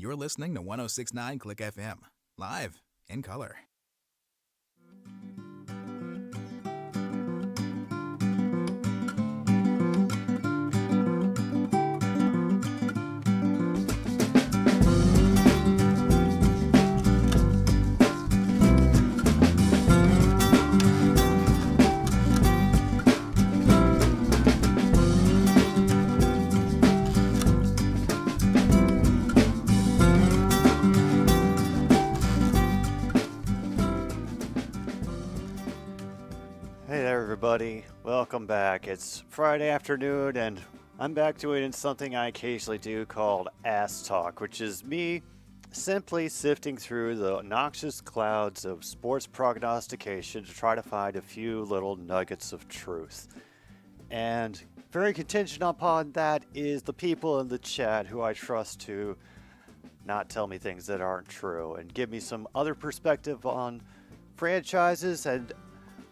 You're listening to 1069 Click FM, live in color. Hey there, everybody. Welcome back. It's Friday afternoon, and I'm back doing something I occasionally do called Ass Talk, which is me simply sifting through the noxious clouds of sports prognostication to try to find a few little nuggets of truth. And very contingent upon that is the people in the chat who I trust to not tell me things that aren't true and give me some other perspective on franchises and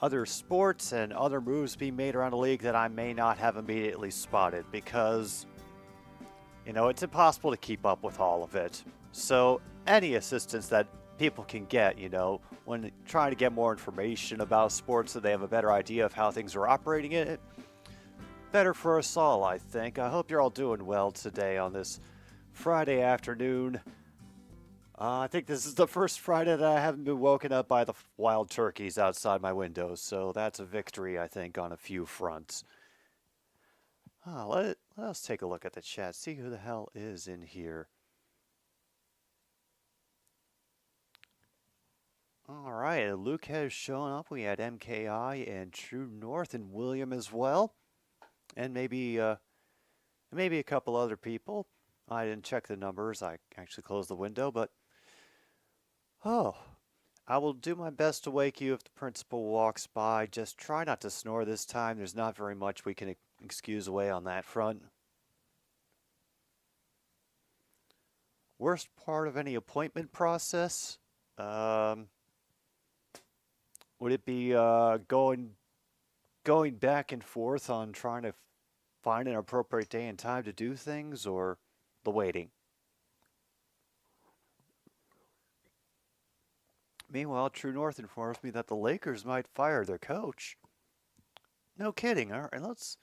other sports and other moves being made around the league that I may not have immediately spotted because, it's impossible to keep up with all of it. So any assistance that people can get, when trying to get more information about sports so they have a better idea of how things are operating in it, better for us all, I think. I hope you're all doing well today on this Friday afternoon. I think this is the first Friday that I haven't been woken up by the wild turkeys outside my window, so that's a victory, I think, on a few fronts. Let us take a look at the chat, see who the hell is in here. All right, Luke has shown up. We had MKI and True North and William as well, and maybe a couple other people. I didn't check the numbers. I actually closed the window, but I will do my best to wake you if the principal walks by. Just try not to snore this time. There's not very much we can excuse away on that front. Worst part of any appointment process? Would it be going back and forth on trying to find an appropriate day and time to do things, or the waiting? Meanwhile, True North informs me that the Lakers might fire their coach. No kidding. All right, let's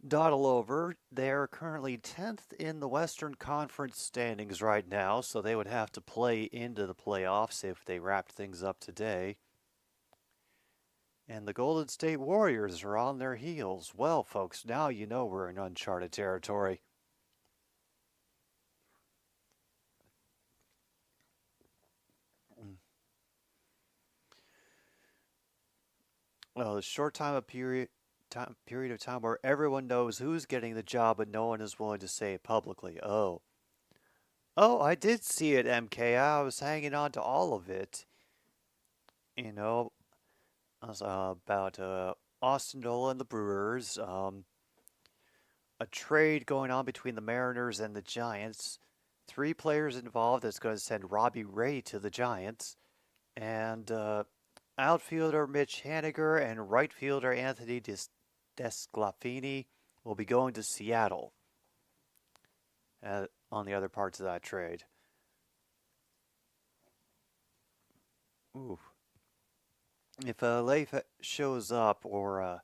dawdle over. They're currently 10th in the Western Conference standings right now, so they would have to play into the playoffs if they wrapped things up today. And the Golden State Warriors are on their heels. Well, folks, now you know we're in uncharted territory. Well, a short period of time where everyone knows who's getting the job, but no one is willing to say it publicly. Oh, I did see it, MK. I was hanging on to all of it. About Austin Nola and the Brewers. A trade going on between the Mariners and the Giants. 3 players involved that's going to send Robbie Ray to the Giants. And outfielder Mitch Haniger and right fielder Anthony Desclafini will be going to Seattle on the other parts of that trade. Ooh. If Leif shows up or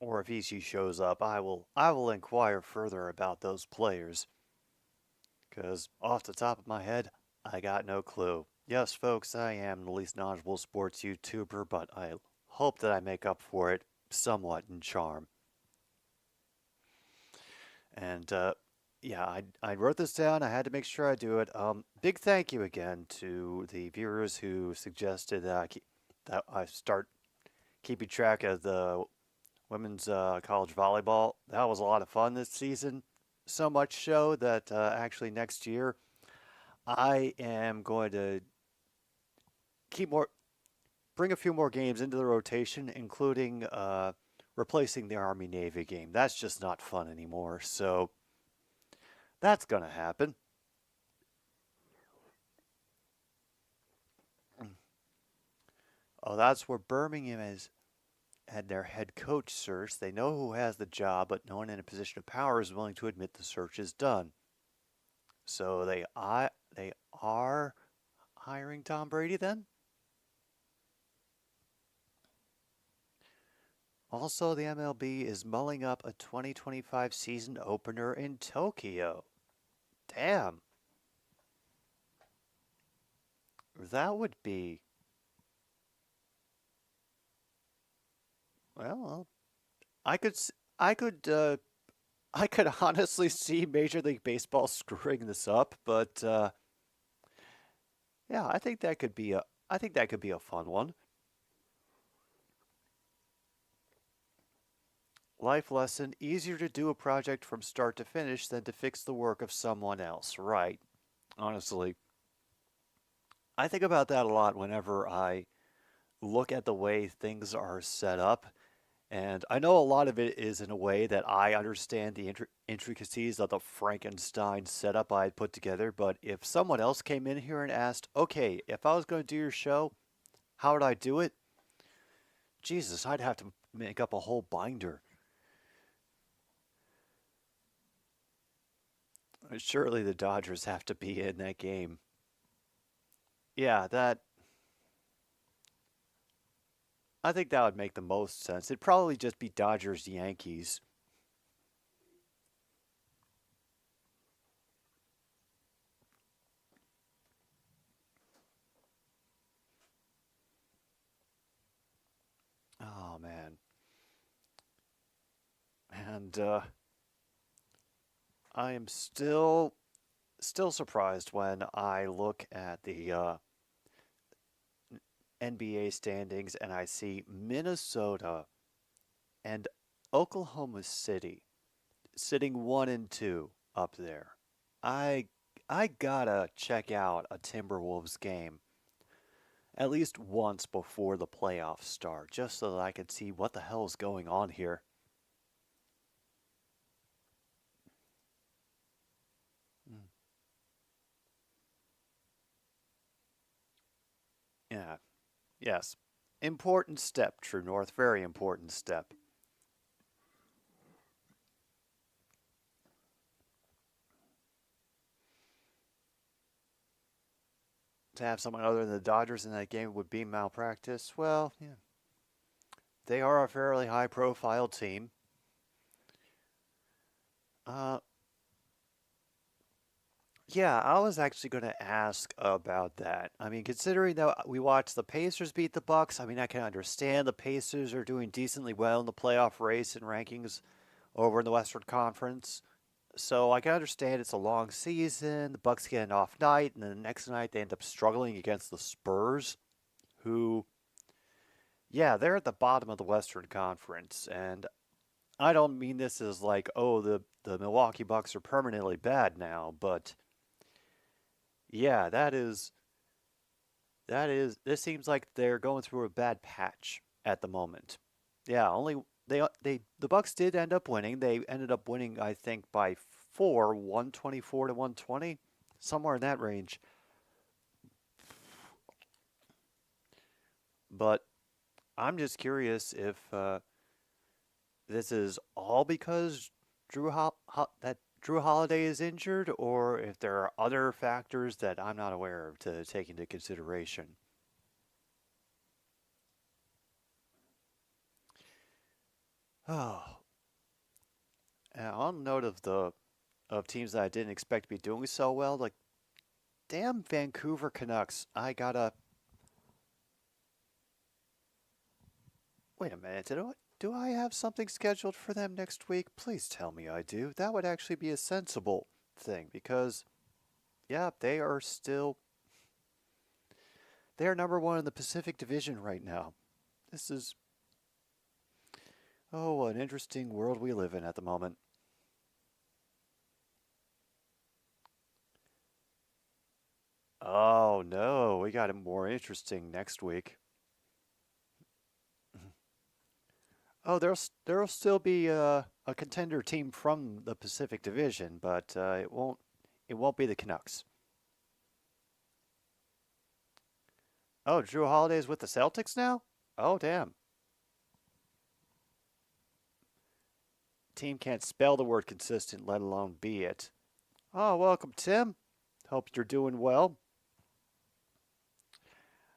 if EC shows up, I will inquire further about those players. Because off the top of my head, I got no clue. Yes, folks, I am the least knowledgeable sports YouTuber, but I hope that I make up for it somewhat in charm. And, I wrote this down. I had to make sure I do it. Big thank you again to the viewers who suggested that I start keeping track of the women's college volleyball. That was a lot of fun this season. So much so that actually next year I am going to bring a few more games into the rotation, including replacing the Army-Navy game. That's just not fun anymore, so that's going to happen. Oh, that's where Birmingham is. had their head coach search. They know who has the job, but no one in a position of power is willing to admit the search is done. So they are hiring Tom Brady then? Also, the MLB is mulling up a 2025 season opener in Tokyo. Damn. That would be... Well, I could, I could, I could honestly see Major League Baseball screwing this up, but yeah, I think that could be a fun one. Life lesson: easier to do a project from start to finish than to fix the work of someone else. Right. Honestly, I think about that a lot whenever I look at the way things are set up. And I know a lot of it is in a way that I understand the intricacies of the Frankenstein setup I had put together. But if someone else came in here and asked, okay, if I was going to do your show, how would I do it? Jesus, I'd have to make up a whole binder. Surely the Dodgers have to be in that game. Yeah, I think that would make the most sense. It'd probably just be Dodgers Yankees. Oh man. And I am still surprised when I look at the NBA standings and I see Minnesota and Oklahoma City sitting 1 and 2 up there. I I gotta check out a Timberwolves game at least once before the playoffs start, just so that I can see what the hell is going on here. Mm. Yeah. Yes. Important step, True North. Very important step. To have someone other than the Dodgers in that game would be malpractice. Well, yeah. They are a fairly high profile team. Uh, yeah, I was actually going to ask about that. I mean, considering that we watched the Pacers beat the Bucks, I mean, I can understand the Pacers are doing decently well in the playoff race and rankings over in the Western Conference. So I can understand it's a long season. The Bucks get an off night, and then the next night they end up struggling against the Spurs, who, yeah, they're at the bottom of the Western Conference. And I don't mean this as like, oh, the Milwaukee Bucks are permanently bad now, but yeah, this seems like they're going through a bad patch at the moment. Yeah, only the Bucks did end up winning. They ended up winning, I think, by 4, 124 to 120, somewhere in that range. But I'm just curious if this is all because that Drew Holiday is injured, or if there are other factors that I'm not aware of to take into consideration. Oh, and on note of the of teams that I didn't expect to be doing so well, like damn Vancouver Canucks. I gotta wait a minute. Do I have something scheduled for them next week? Please tell me I do. That would actually be a sensible thing because yeah, they are number one in the Pacific Division right now. This is oh, an interesting world we live in at the moment. Oh no, we got it more interesting next week. Oh, there'll still be a contender team from the Pacific Division, but it won't be the Canucks. Oh, Drew Holiday's with the Celtics now? Oh, damn. team can't spell the word consistent, let alone be it. Oh, welcome, Tim. Hope you're doing well.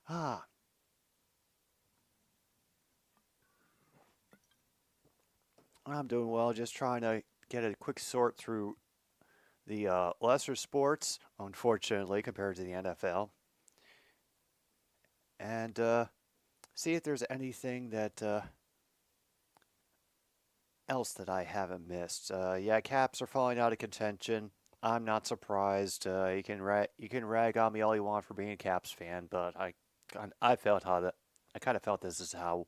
Ah, I'm doing well. Just trying to get a quick sort through the lesser sports, unfortunately, compared to the NFL, and see if there's anything that else that I haven't missed. Yeah, Caps are falling out of contention. I'm not surprised. You can rag on me all you want for being a Caps fan, but I felt how that I kind of felt this is how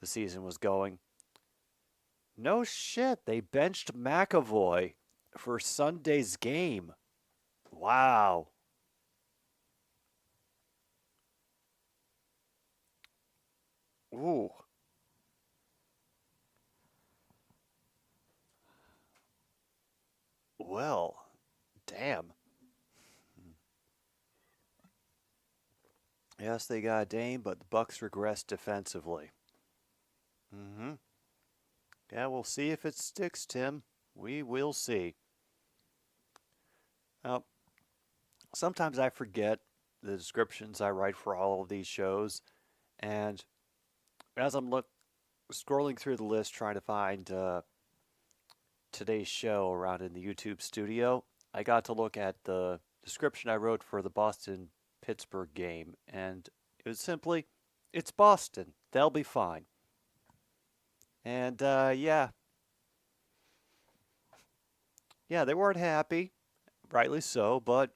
the season was going. No shit, they benched McAvoy for Sunday's game. Wow. Ooh. Well, damn. Yes, they got Dame, but the Bucks regressed defensively. Mm-hmm. Yeah, we'll see if it sticks, Tim. We will see. Now, sometimes I forget the descriptions I write for all of these shows, and as I'm scrolling through the list trying to find today's show around in the YouTube studio, I got to look at the description I wrote for the Boston Pittsburgh game, and it was simply, it's Boston. They'll be fine. And yeah, they weren't happy, rightly so, but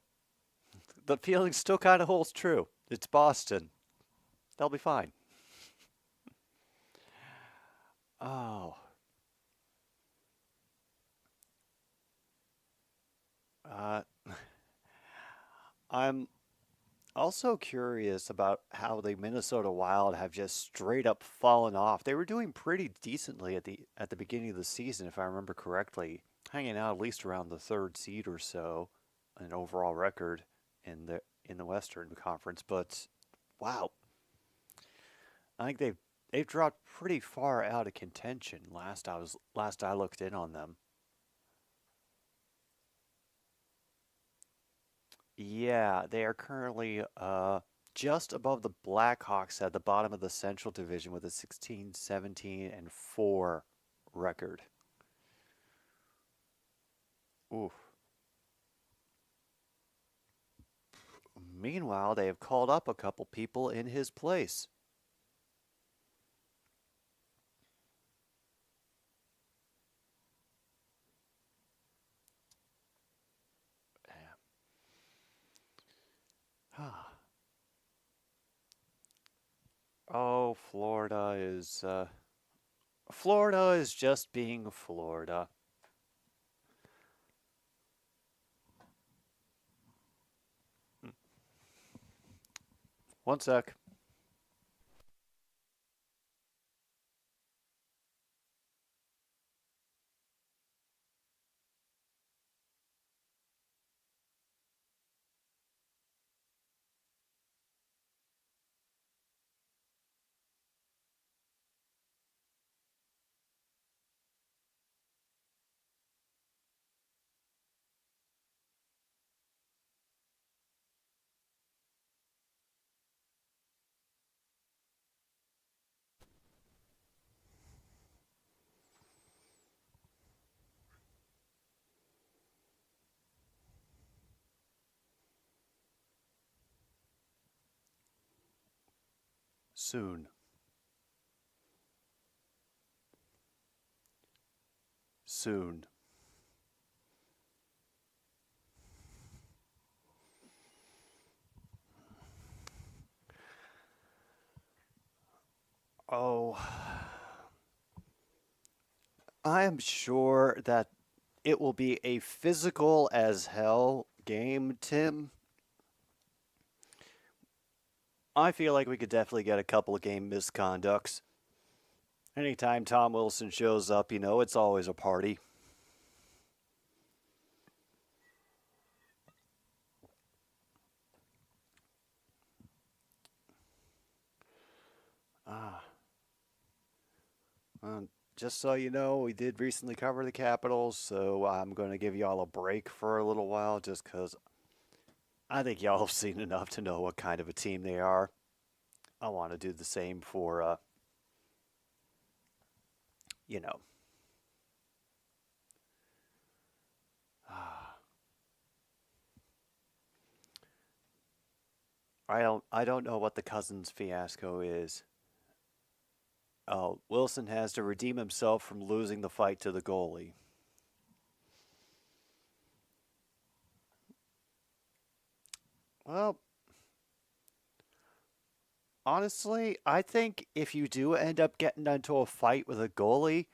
the feeling still kind of holds true. It's Boston. They'll be fine. Oh, uh, I'm also curious about how the Minnesota Wild have just straight up fallen off. They were doing pretty decently at the beginning of the season, if I remember correctly, hanging out at least around the third seed or so, an overall record in the Western Conference. But wow, I think they've dropped pretty far out of contention. Last I looked in on them. Yeah, they are currently just above the Blackhawks at the bottom of the Central Division with a 16, 17, and 4 record. Oof. Meanwhile, they have called up a couple people in his place. Oh, Florida is just being Florida. One sec. Soon. Soon. Oh, I am sure that it will be a physical as hell game, Tim. I feel like we could definitely get a couple of game misconducts. Anytime Tom Wilson shows up, it's always a party. Ah. just so you know, we did recently cover the Capitals, so I'm going to give y'all a break for a little while just because I think y'all have seen enough to know what kind of a team they are. I want to do the same for, you know. I don't know what the Cousins fiasco is. Oh, Wilson has to redeem himself from losing the fight to the goalie. Well, honestly, I think if you do end up getting into a fight with a goalie,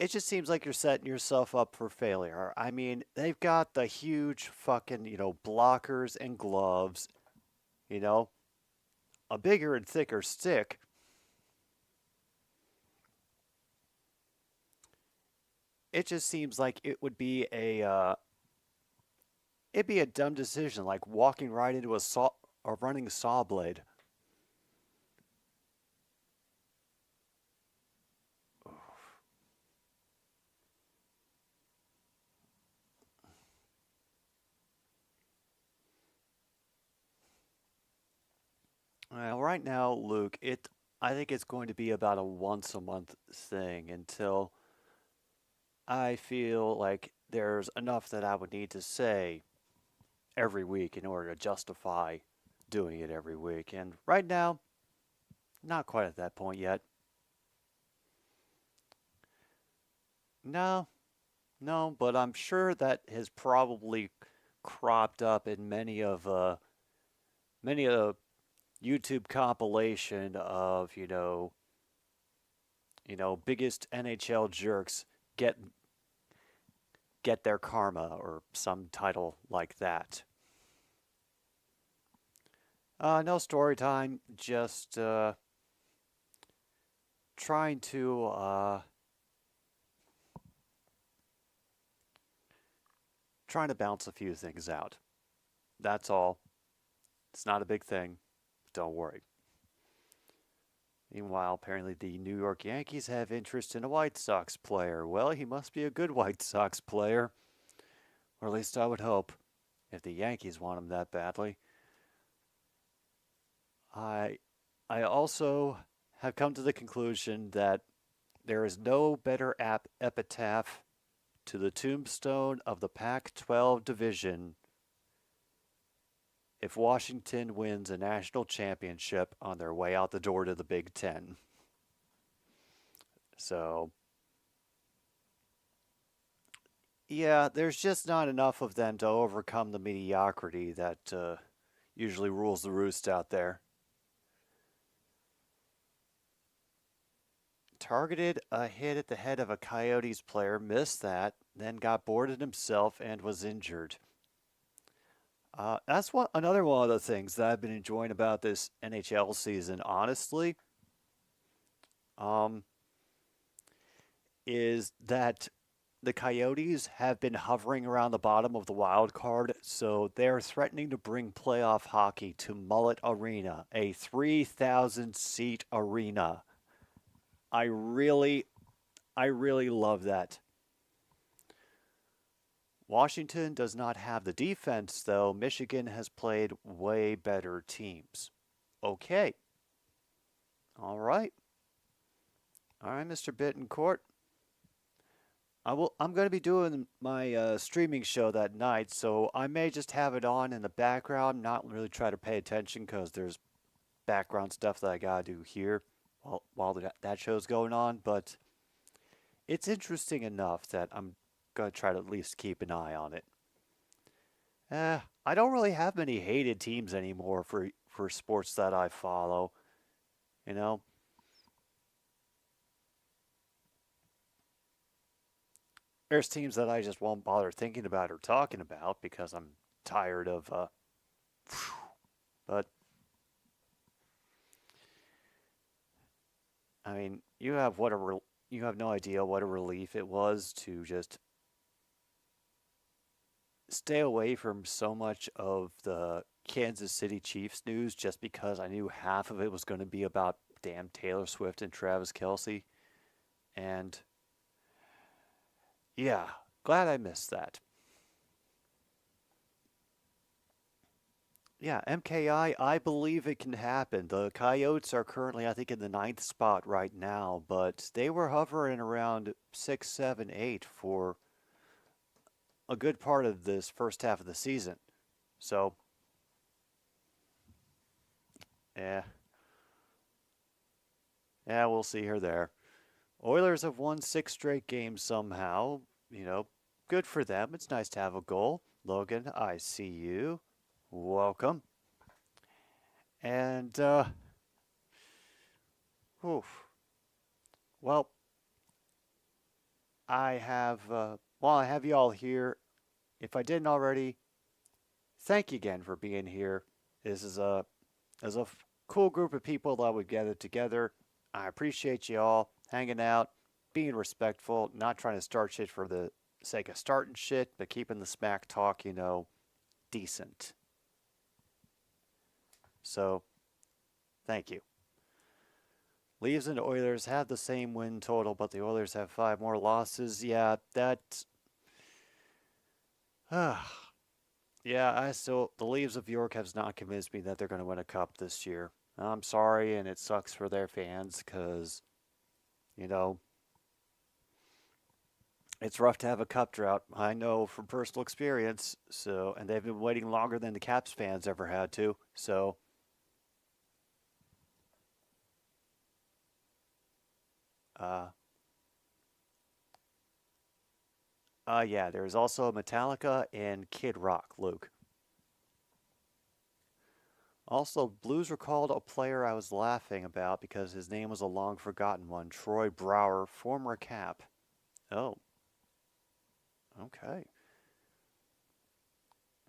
it just seems like you're setting yourself up for failure. I mean, they've got the huge fucking, blockers and gloves, you know, a bigger and thicker stick. It just seems like it would be it'd be a dumb decision, like walking right into a running saw blade. Well, right now, Luke, I think it's going to be about a once a month thing until I feel like there's enough that I would need to say every week in order to justify doing it every week. And right now, not quite at that point yet. No, no, but I'm sure that has probably cropped up in many of YouTube compilation of biggest NHL jerks get get their karma or some title like that. No story time, just trying to bounce a few things out. That's all. It's not a big thing. Don't worry. Meanwhile, apparently the New York Yankees have interest in a White Sox player. Well, he must be a good White Sox player. Or at least I would hope, if the Yankees want him that badly. I also have come to the conclusion that there is no better epitaph to the tombstone of the Pac-12 division if Washington wins a national championship on their way out the door to the Big Ten. So, yeah, there's just not enough of them to overcome the mediocrity that usually rules the roost out there. Targeted a hit at the head of a Coyotes player, missed that, then got boarded himself and was injured. That's another one of the things that I've been enjoying about this NHL season, honestly, um, is that the Coyotes have been hovering around the bottom of the wild card, so they're threatening to bring playoff hockey to Mullet Arena, a 3,000 seat arena. I really, I really love that. Washington does not have the defense, though. Michigan has played way better teams. Okay. All right. All right, Mr. Bittencourt. I'm going to be doing my streaming show that night, so I may just have it on in the background, not really try to pay attention because there's background stuff that I got to do here while that show's going on. But it's interesting enough that I'm going to try to at least keep an eye on it. I don't really have many hated teams anymore for sports that I follow. You know, there's teams that I just won't bother thinking about or talking about because I'm tired of. But I mean, you have no idea what a relief it was to just stay away from so much of the Kansas City Chiefs news just because I knew half of it was going to be about damn Taylor Swift and Travis Kelce. And yeah, glad I missed that. Yeah, MKI, I believe it can happen. The Coyotes are currently, I think, in the ninth spot right now, but they were hovering around 6, 7, 8 for a good part of this first half of the season. So, yeah, yeah, we'll see here there. Oilers have won 6 straight games somehow. You know, good for them. It's nice to have a goal. Logan, I see you. Welcome. And, oof. Well, while I have you all here, if I didn't already, thank you again for being here. This is a cool group of people that we gathered together. I appreciate you all hanging out, being respectful, not trying to start shit for the sake of starting shit, but keeping the smack talk, decent. So, thank you. Leafs and Oilers have the same win total, but the Oilers have 5 more losses. Yeah, that. Yeah, the Leaves of York has not convinced me that they're going to win a cup this year. I'm sorry, and it sucks for their fans because, you know, it's rough to have a cup drought. I know from personal experience. So, and they've been waiting longer than the Caps fans ever had to. So, yeah, there's also Metallica and Kid Rock, Luke. Also, Blues recalled a player I was laughing about because his name was a long forgotten one, Troy Brower, former Cap. Oh, okay.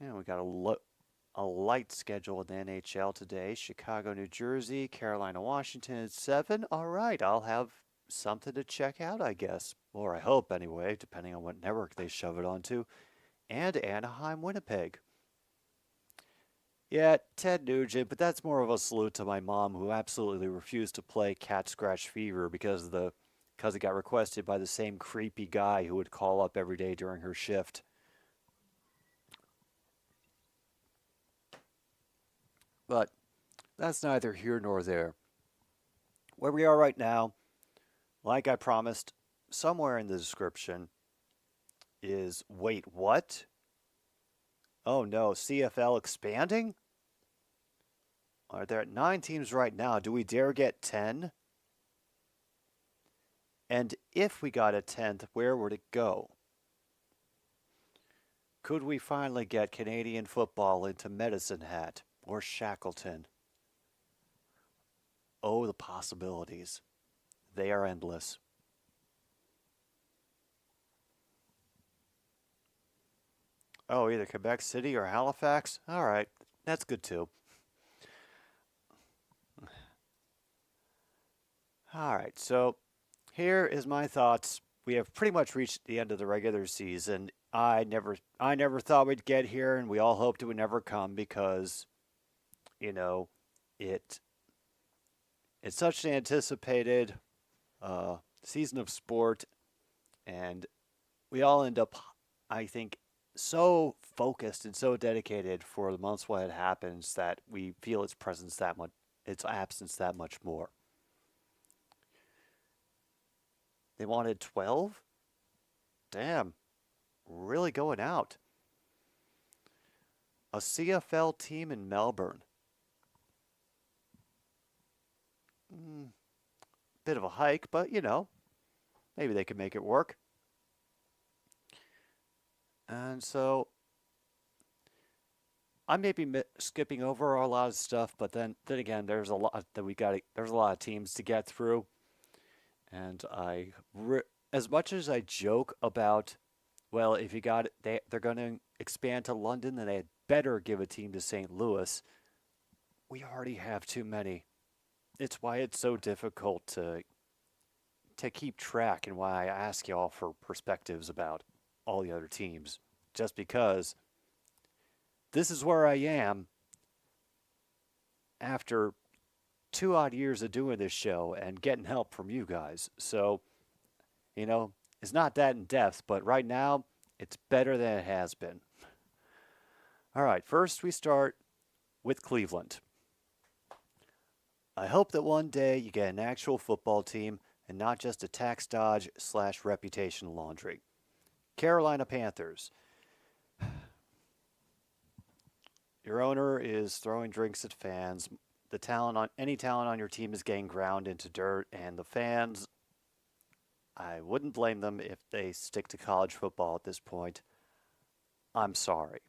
Yeah, we got a light schedule in the NHL today. Chicago, New Jersey, Carolina, Washington at 7. All right, I'll have something to check out, I guess. Or I hope, anyway, depending on what network they shove it onto. And Anaheim, Winnipeg. Yeah, Ted Nugent, but that's more of a salute to my mom, who absolutely refused to play Cat Scratch Fever because it got requested by the same creepy guy who would call up every day during her shift. But that's neither here nor there. Where we are right now, like I promised, somewhere in the description is wait, what? Oh no, CFL expanding? Are there 9 teams right now? Do we dare get 10? And if we got a 10th, where would it go? Could we finally get Canadian football into Medicine Hat or Shackleton? Oh, the possibilities. They are endless. Oh, either Quebec City or Halifax? All right, that's good too. All right, so here is my thoughts. We have pretty much reached the end of the regular season. I never thought we'd get here, and we all hoped it would never come because, you know, it it's such an anticipated season of sport, and we all end up, I think, so focused and so dedicated for the months when it happens that we feel its absence that much more. They wanted 12? Damn, really going out. A CFL team in Melbourne. Mm, bit of a hike, but maybe they could make it work. And so I may be skipping over a lot of stuff, but then again, there's a lot that there's a lot of teams to get through, and as much as I joke about, well, if you got they're going to expand to London, then they had better give a team to St. Louis. We already have too many. It's why it's so difficult to keep track, and why I ask y'all for perspectives about all the other teams. Just because this is where I am, after 2 odd years of doing this show and getting help from you guys. So, it's not that in depth, but right now it's better than it has been. All right, first we start with Cleveland. I hope that one day you get an actual football team and not just a tax dodge / reputation laundry. Carolina Panthers. Your owner is throwing drinks at fans. Any talent on your team is getting ground into dirt, and the fans, I wouldn't blame them if they stick to college football at this point. I'm sorry.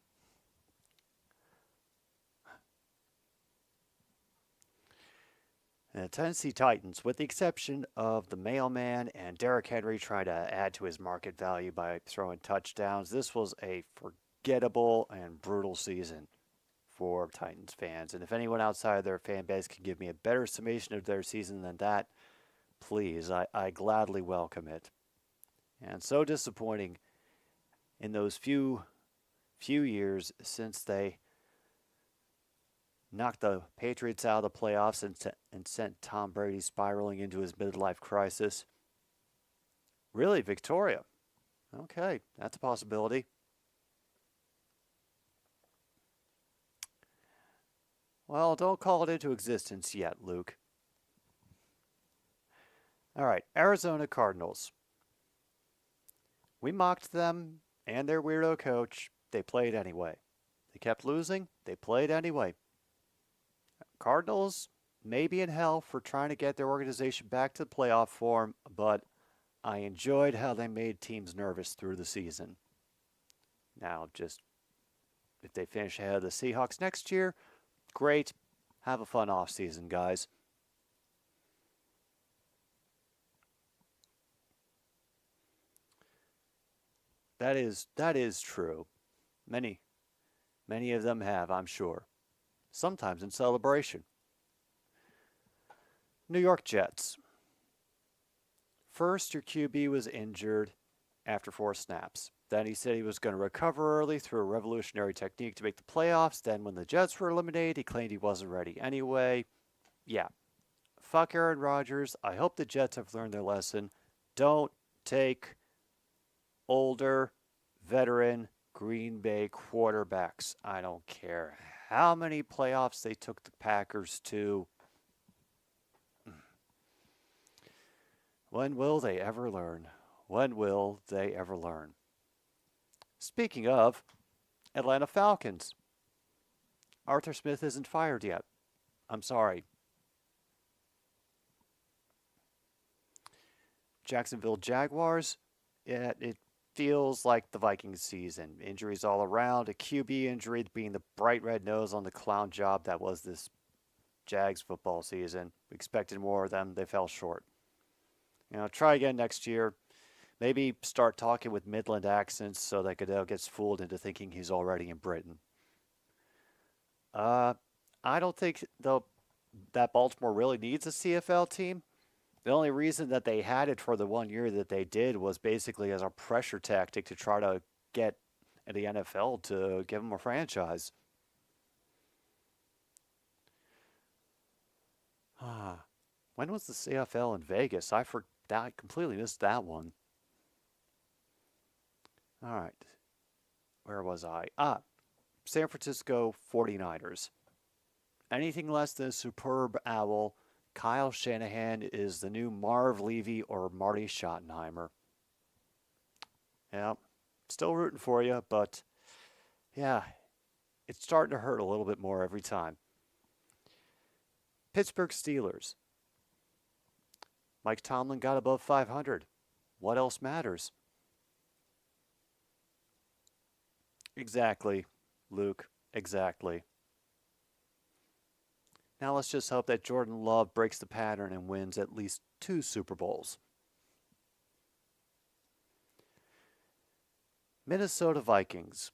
And the Tennessee Titans, with the exception of the mailman and Derrick Henry trying to add to his market value by throwing touchdowns, this was a forgettable and brutal season for Titans fans. And if anyone outside of their fan base can give me a better summation of their season than that, please, I gladly welcome it. And so disappointing in those few years since they knocked the Patriots out of the playoffs and sent Tom Brady spiraling into his midlife crisis. Really, Victoria? Okay, that's a possibility. Well, don't call it into existence yet, Luke. All right, Arizona Cardinals. We mocked them and their weirdo coach. They played anyway. They kept losing. They played anyway. Cardinals may be in hell for trying to get their organization back to the playoff form, but I enjoyed how they made teams nervous through the season. Now, just if they finish ahead of the Seahawks next year, great. Have a fun offseason, guys. That is true. Many of them have, I'm sure. Sometimes in celebration. New York Jets. First, your QB was injured after 4 snaps. Then he said he was going to recover early through a revolutionary technique to make the playoffs. Then when the Jets were eliminated, he claimed he wasn't ready anyway. Yeah. Fuck Aaron Rodgers. I hope the Jets have learned their lesson. Don't take older, veteran Green Bay quarterbacks. I don't care how many playoffs they took the Packers to. When will they ever learn? When will they ever learn? Speaking of, Atlanta Falcons. Arthur Smith isn't fired yet. I'm sorry. Jacksonville Jaguars. Yeah, it feels like the Vikings season. Injuries all around. A QB injury being the bright red nose on the clown job that was this Jags football season. We expected more of them. They fell short. Try again next year. Maybe start talking with Midland accents so that Goodell gets fooled into thinking he's already in Britain. I don't think that Baltimore really needs a CFL team. The only reason that they had it for the 1 year that they did was basically as a pressure tactic to try to get the NFL to give them a franchise. When was the CFL in Vegas? I completely missed that one. All right. Where was I? San Francisco 49ers. Anything less than a superb owl, Kyle Shanahan is the new Marv Levy or Marty Schottenheimer. Yeah, still rooting for you, but yeah, it's starting to hurt a little bit more every time. Pittsburgh Steelers. Mike Tomlin got above 500. What else matters? Exactly, Luke. Exactly. Now let's just hope that Jordan Love breaks the pattern and wins at least 2 Super Bowls. Minnesota Vikings.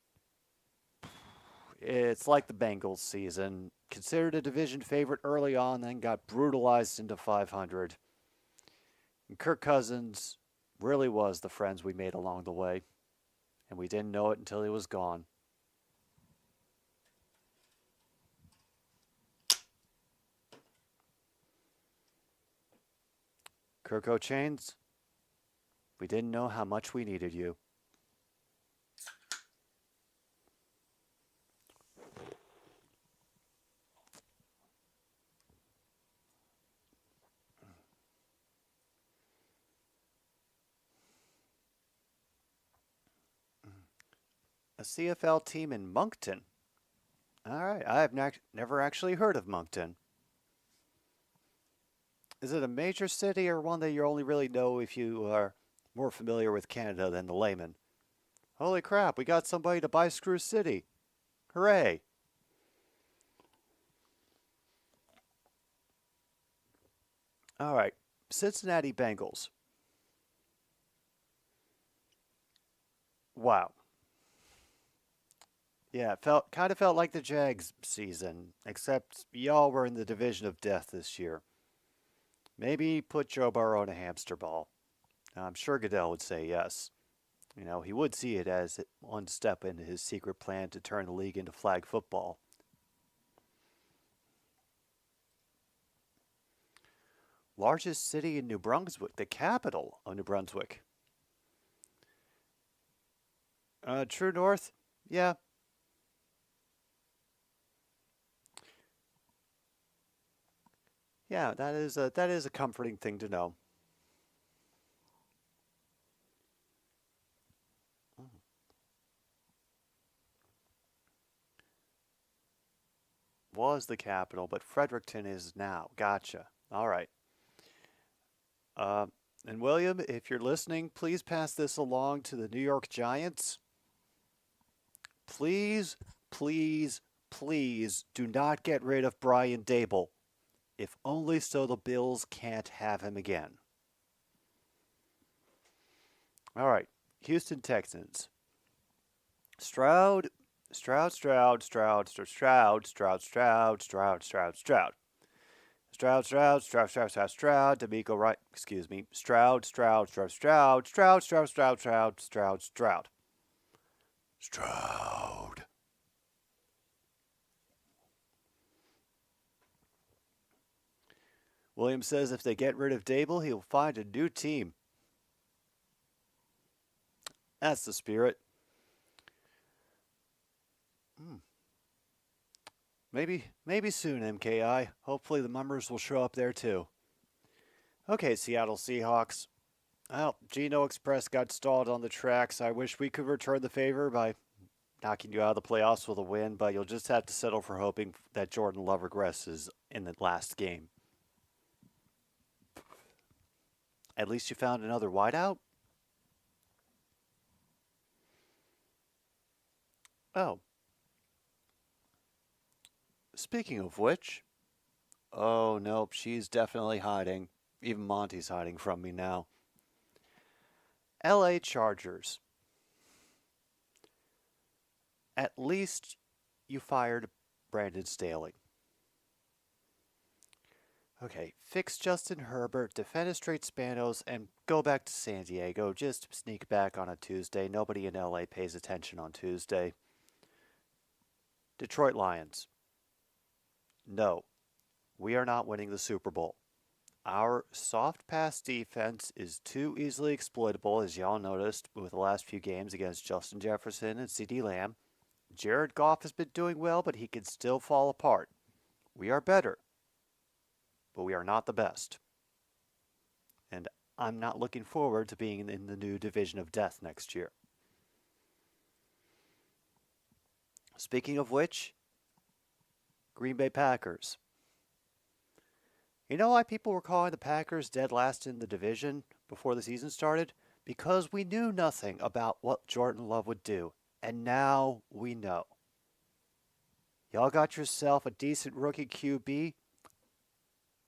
It's like the Bengals season. Considered a division favorite early on, then got brutalized into 500. And Kirk Cousins really was the friends we made along the way. And we didn't know it until he was gone. Kirko Chains, we didn't know how much we needed you. A CFL team in Moncton. All right, I have never actually heard of Moncton. Is it a major city or one that you only really know if you are more familiar with Canada than the layman? Holy crap, we got somebody to buy Screw City. Hooray. All right, Cincinnati Bengals. Wow. Yeah, kind of felt like the Jags season, except y'all were in the division of death this year. Maybe put Joe Burrow in a hamster ball. I'm sure Goodell would say yes. You know, he would see it as one step into his secret plan to turn the league into flag football. Largest city in New Brunswick, the capital of New Brunswick. True North? Yeah. Yeah, that is a comforting thing to know. Was the capital, but Fredericton is now. Gotcha. All right. And William, if you're listening, please pass this along to the New York Giants. Please, please, please do not get rid of Brian Dable. If only so the Bills can't have him again. All right. Houston Texans. Stroud. Stroud, Stroud, Stroud, Stroud, Stroud, Stroud, Stroud, Stroud, Stroud, Stroud. Stroud, Stroud, Stroud, Stroud, Stroud, Stroud, D'Amico Wright, excuse me. Stroud, Stroud, Stroud, Stroud, Stroud, Stroud, Stroud, Stroud, Stroud, Stroud. Stroud. Williams says if they get rid of Dable, he'll find a new team. That's the spirit. Maybe soon, MKI. Hopefully the Mummers will show up there too. Okay, Seattle Seahawks. Well, Geno Express got stalled on the tracks. I wish we could return the favor by knocking you out of the playoffs with a win, but you'll just have to settle for hoping that Jordan Love regresses in the last game. At least you found another wideout? Oh. Speaking of which, oh nope, she's definitely hiding. Even Monty's hiding from me now. LA Chargers. At least you fired Brandon Staley. Okay, fix Justin Herbert, defenestrate Spanos, and go back to San Diego. Just sneak back on a Tuesday. Nobody in LA pays attention on Tuesday. Detroit Lions. No, we are not winning the Super Bowl. Our soft pass defense is too easily exploitable, as y'all noticed with the last few games against Justin Jefferson and CeeDee Lamb. Jared Goff has been doing well, but he can still fall apart. We are better, but we are not the best. And I'm not looking forward to being in the new division of death next year. Speaking of which, Green Bay Packers. You know why people were calling the Packers dead last in the division before the season started? Because we knew nothing about what Jordan Love would do. And now we know. Y'all got yourself a decent rookie QB.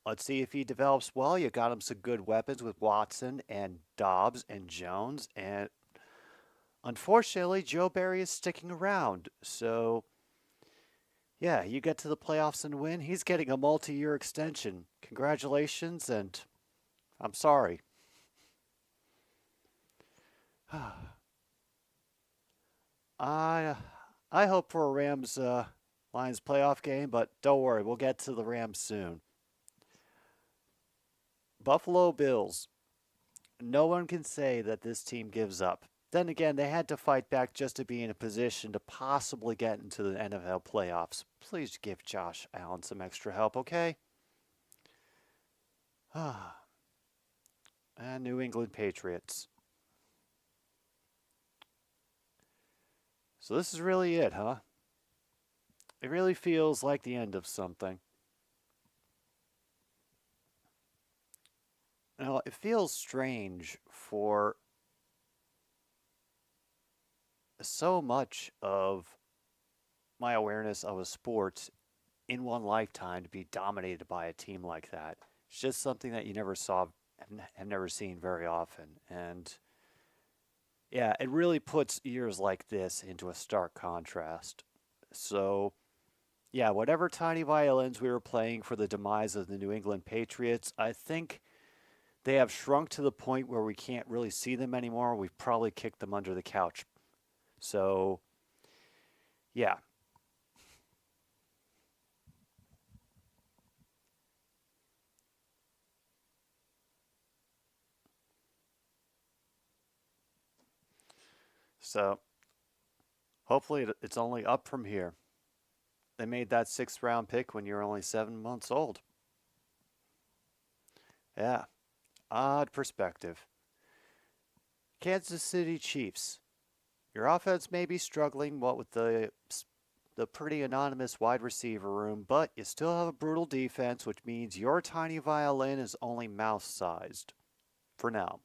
Let's see if he develops well. You got him some good weapons with Watson and Dobbs and Jones. And unfortunately, Joe Barry is sticking around. So yeah, you get to the playoffs and win. He's getting a multi-year extension. Congratulations, and I'm sorry. I hope for a Rams Lions playoff game, but don't worry, we'll get to the Rams soon. Buffalo Bills. no one can say that this team gives up. Then again, they had to fight back just to be in a position to possibly get into the NFL playoffs. Please give Josh Allen some extra help, okay? And New England Patriots. So this is really it, huh? It really feels like the end of something. Now, it feels strange for so much of my awareness of a sport in one lifetime to be dominated by a team like that. It's just something that you never saw and have never seen very often. And yeah, it really puts years like this into a stark contrast. So, yeah, whatever tiny violins we were playing for the demise of the New England Patriots, I think they have shrunk to the point where we can't really see them anymore. We've probably kicked them under the couch. So, yeah. So, hopefully it's only up from here. They made that 6th round pick when you were only 7 months old. Yeah, odd perspective. Kansas City Chiefs. Your offense may be struggling what with the pretty anonymous wide receiver room, but you still have a brutal defense, which means your tiny violin is only mouse-sized. For now.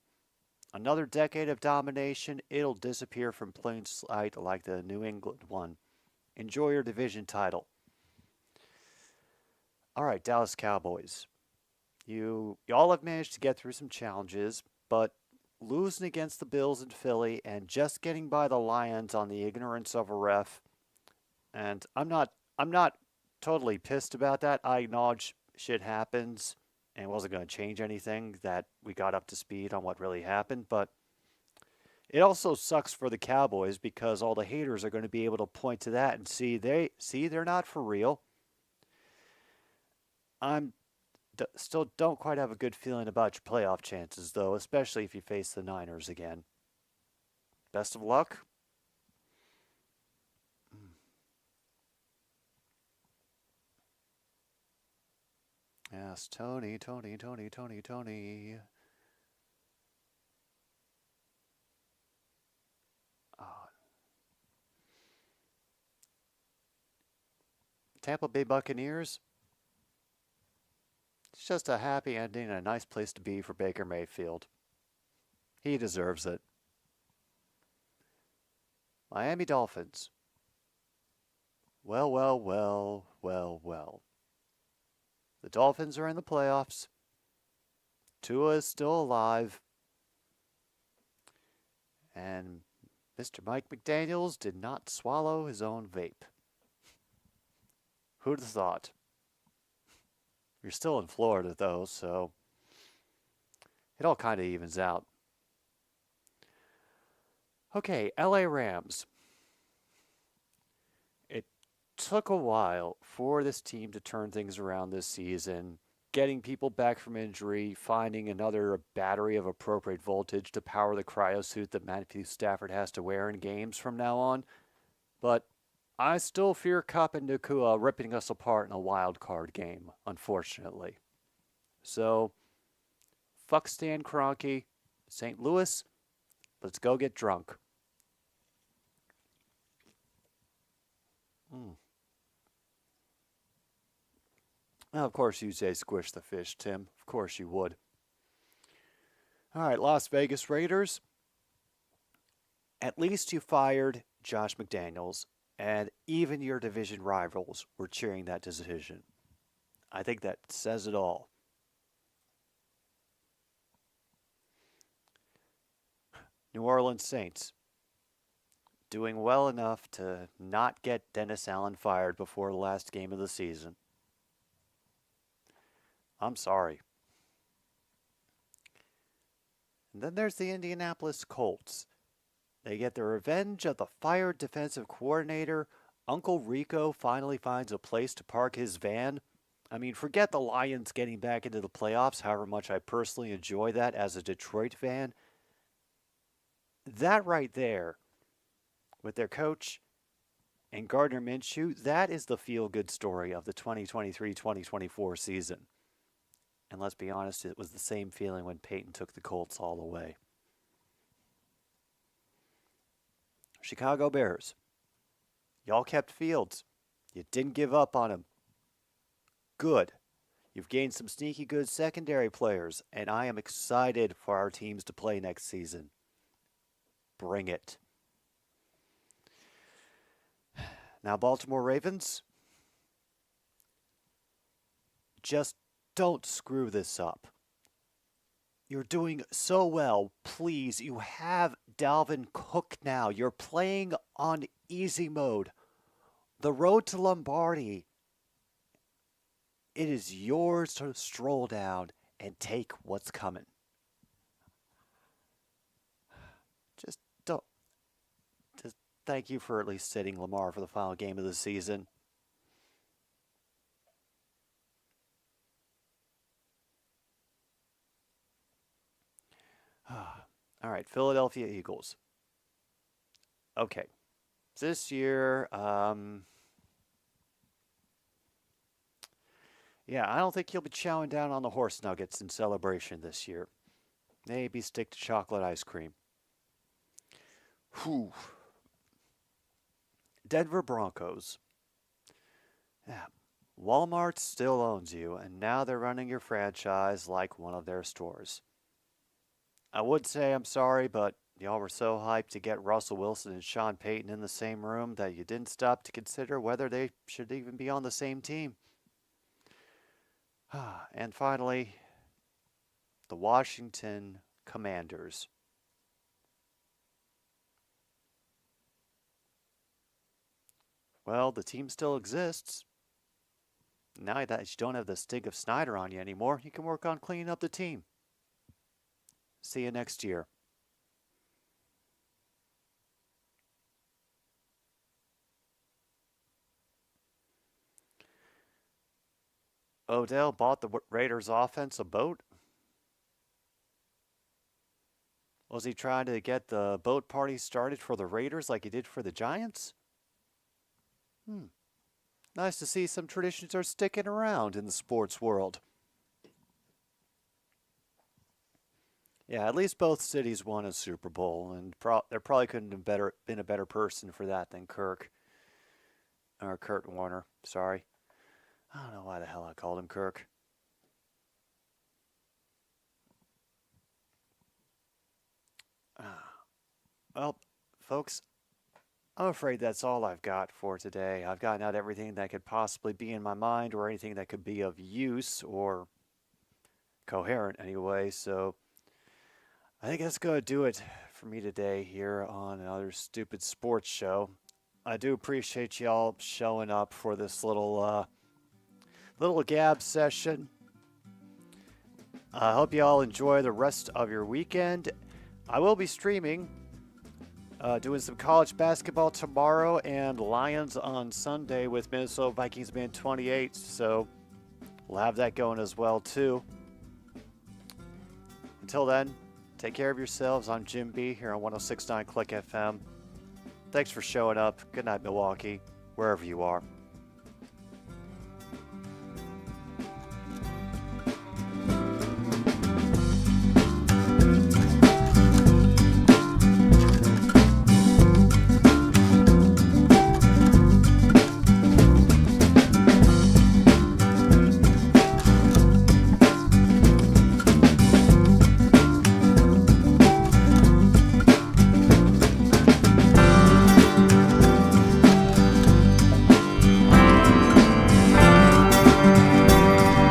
Another decade of domination, it'll disappear from plain sight like the New England one. Enjoy your division title. All right, Dallas Cowboys. You all have managed to get through some challenges, but losing against the Bills in Philly and just getting by the Lions on the ignorance of a ref, and I'm not totally pissed about that. I acknowledge shit happens and it wasn't going to change anything that we got up to speed on what really happened, but it also sucks for the Cowboys because all the haters are going to be able to point to that and see they're not for real. I'm still don't quite have a good feeling about your playoff chances, though, especially if you face the Niners again. Best of luck. Yes, Tony. Oh. Tampa Bay Buccaneers. It's just a happy ending and a nice place to be for Baker Mayfield. He deserves it. Miami Dolphins. Well. The Dolphins are in the playoffs. Tua is still alive. And Mr. Mike McDaniels did not swallow his own vape. Who'd have thought? You're still in Florida, though, so it all kind of evens out. Okay, LA Rams. It took a while for this team to turn things around this season, getting people back from injury, finding another battery of appropriate voltage to power the cryosuit that Matthew Stafford has to wear in games from now on. But I still fear Kupp and Nakua ripping us apart in a wild card game, unfortunately. So, fuck Stan Kroenke, St. Louis, let's go get drunk. Now, of course you say squish the fish, Tim. Of course you would. All right, Las Vegas Raiders. At least you fired Josh McDaniels, and even your division rivals were cheering that decision. I think that says it all. New Orleans Saints. Doing well enough to not get Dennis Allen fired before the last game of the season. I'm sorry. And then there's the Indianapolis Colts. They get the revenge of the fired defensive coordinator. Uncle Rico finally finds a place to park his van. I mean, forget the Lions getting back into the playoffs, however much I personally enjoy that as a Detroit fan. That right there, with their coach and Gardner Minshew, that is the feel-good story of the 2023-2024 season. And let's be honest, it was the same feeling when Peyton took the Colts all the way. Chicago Bears. Y'all kept Fields. You didn't give up on him. Good. You've gained some sneaky good secondary players, and I am excited for our teams to play next season. Bring it. Now, Baltimore Ravens, just don't screw this up. You're doing so well. Please, you have Dalvin Cook now. You're playing on easy mode. The road to Lombardi, it is yours to stroll down and take what's coming. Just thank you for at least sitting Lamar for the final game of the season. All right, Philadelphia Eagles. Okay, this year, yeah, I don't think you'll be chowing down on the horse nuggets in celebration this year. Maybe stick to chocolate ice cream. Whew. Denver Broncos. Yeah, Walmart still owns you, and now they're running your franchise like one of their stores. I would say I'm sorry, but y'all were so hyped to get Russell Wilson and Sean Payton in the same room that you didn't stop to consider whether they should even be on the same team. And finally, the Washington Commanders. Well, the team still exists. Now that you don't have the sting of Snyder on you anymore, you can work on cleaning up the team. See you next year. Odell bought the Raiders' offense a boat? Was he trying to get the boat party started for the Raiders like he did for the Giants? Nice to see some traditions are sticking around in the sports world. Yeah, at least both cities won a Super Bowl, and there probably couldn't have been a better person for that than Kirk. Or Kurt Warner, sorry. I don't know why the hell I called him Kirk. Well, folks, I'm afraid that's all I've got for today. I've gotten out everything that could possibly be in my mind or anything that could be of use or coherent anyway, so I think that's going to do it for me today here on another stupid sports show. I do appreciate y'all showing up for this little gab session. I hope y'all enjoy the rest of your weekend. I will be streaming, doing some college basketball tomorrow and Lions on Sunday with Minnesota Vikings Man 28, so we'll have that going as well too. Until then, take care of yourselves. I'm Jim B here on 106.9 Click FM. Thanks for showing up. Good night, Milwaukee, wherever you are.